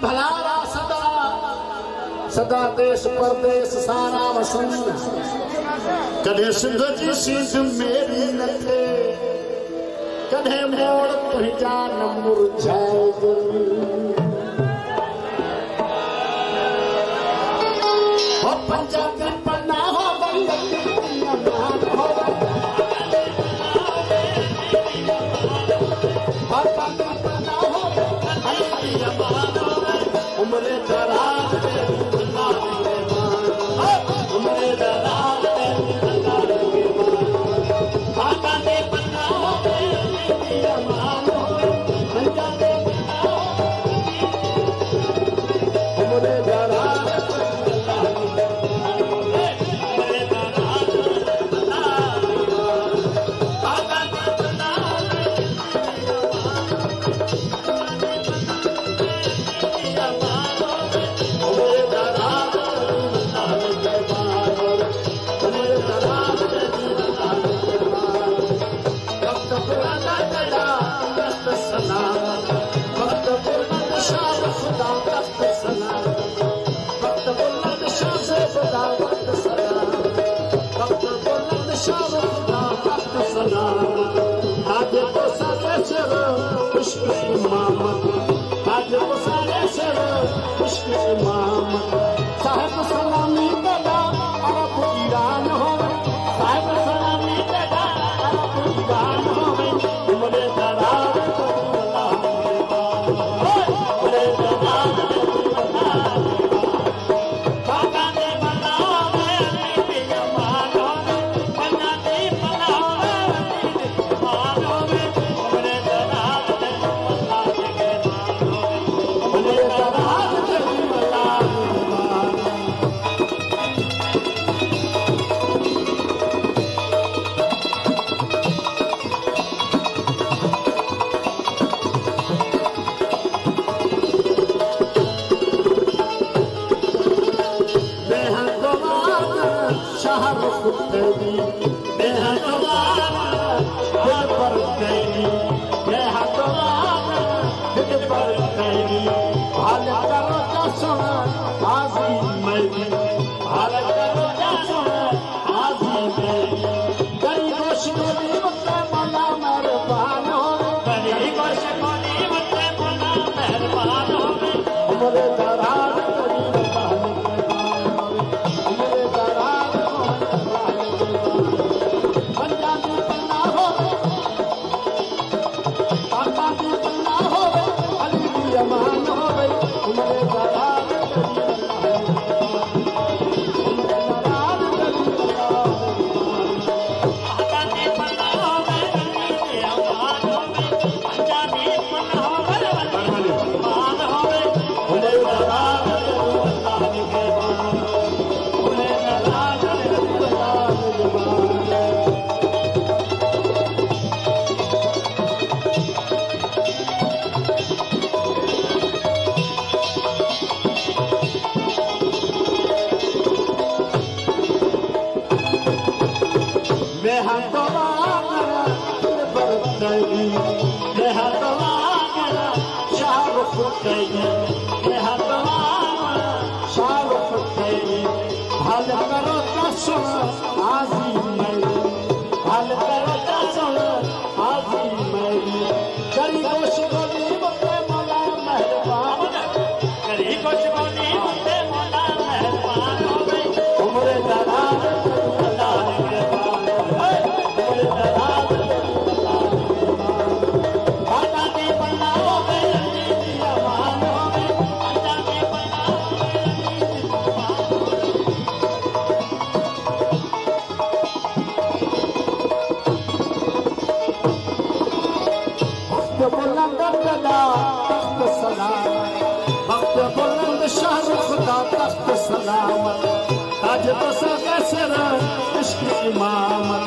भला सदा सदा देश परदेश सारा वसन कदे सिंध जी सीध मेरी न थे कदे मोड़ तुझा न मुरझाए हो पंजाबी पन्ना हो उम्र दराज उम्र दराज साहब सलामी कदा अरब ईरान होवे साहब सलामी कदा अरब ईरान होवे उम्र दराज उम्र दराज बाबा ने बनावे अली जमान होवे बना दे बनावे अली जमान होवे उम्र दराज अल्लाह के नाम होवे उम्र दराज सलामत ताज तो सा इश्क इमामत